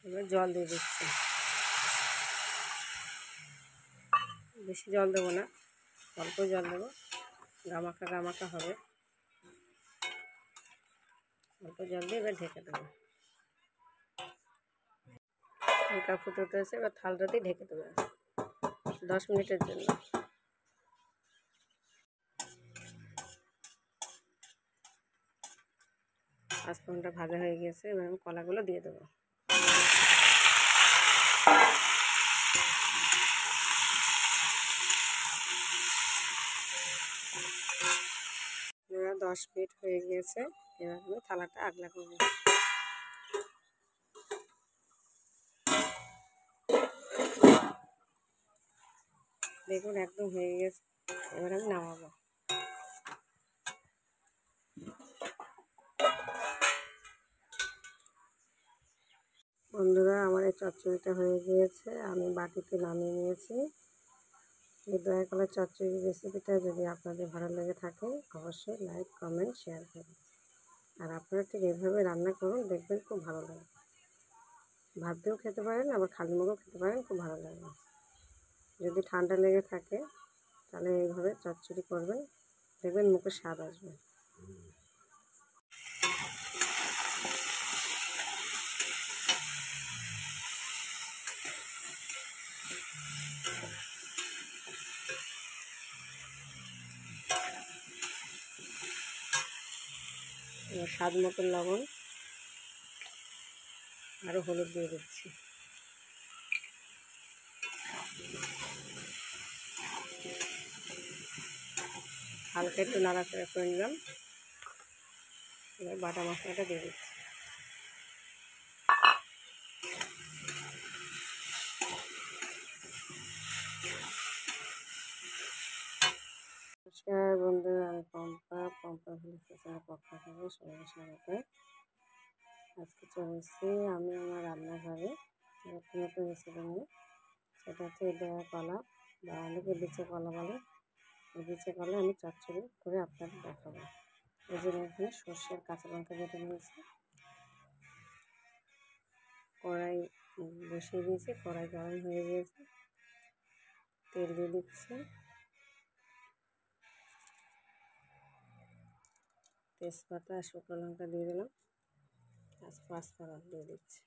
এবার জল দিয়ে দিচ্ছি, বেশি জল দেবো না, অল্প জল দেবো, গামাখা গামাখা হবে। অল্প জল দিয়ে এবার ঢেকে দেবো। হালকা ফুটে উঠেছে, এবার থালটাতেই ঢেকে দেবো 10 মিনিটের জন্য। পাঁচফোড়নটা ভাজা হয়ে গেছে, এবার আমি কলাগুলো দিয়ে দেবো। এবার 10 মিনিট হয়ে গিয়েছে, এবার আমি থালাটা আগলা করবো। দেখুন একদম হয়ে গেছে, এবার আমি নামাবো। বন্ধুরা, আমার এই চচ্চড়িটা হয়ে গিয়েছে, আমি বাটিতে নামিয়ে নিয়েছি। এই দয়া কলা চচ্চড়ি রেসিপিটা যদি আপনাদের ভালো লেগে থাকে অবশ্যই লাইক, কমেন্ট, শেয়ার করুন। আর আপনারা ঠিক এইভাবে রান্না করুন, দেখবেন খুব ভালো লাগে। ভাত দিয়েও খেতে পারেন, আবার খালি মুখেও খেতে পারেন, খুব ভালো লাগবে। যদি ঠান্ডা লেগে থাকে তাহলে এইভাবে চচ্চড়ি করবেন, দেখবেন মুখে স্বাদ আসবে। এবার স্বাদ মতো লবণ, আরও হলুদ দিয়ে দিচ্ছি। হালকা একটু নাড়াচাড়া করে নিলাম, এবার বাটা মশলাটা দিয়ে দিচ্ছি। নমস্কার বন্ধুরা, আমি পম্পা ভিলেজের পক্ষ থেকে সবাইকে স্বাগত। আজকে চলে এসেছি আমি আমার রান্নাঘরে নতুন নতুন রেসিপি নিয়ে। সেটা হচ্ছে দয়া কলা, বা অনেকে বিচে কলা বলে। এই বিচে কলা আমি চচ্চড়ি করে আপনাদের দেখাবো। এই জন্য এখানে সর্ষের কাঁচা লঙ্কা কেটে নিয়েছি, কড়াই বসিয়ে দিয়েছি, কড়াই গরম হয়ে গিয়েছে, তেল দিয়ে দিচ্ছি, তেজপাতা আর শুকনো লঙ্কা দিয়ে দিলাম, আর পাঁচফোড়ন দিয়ে দিচ্ছি।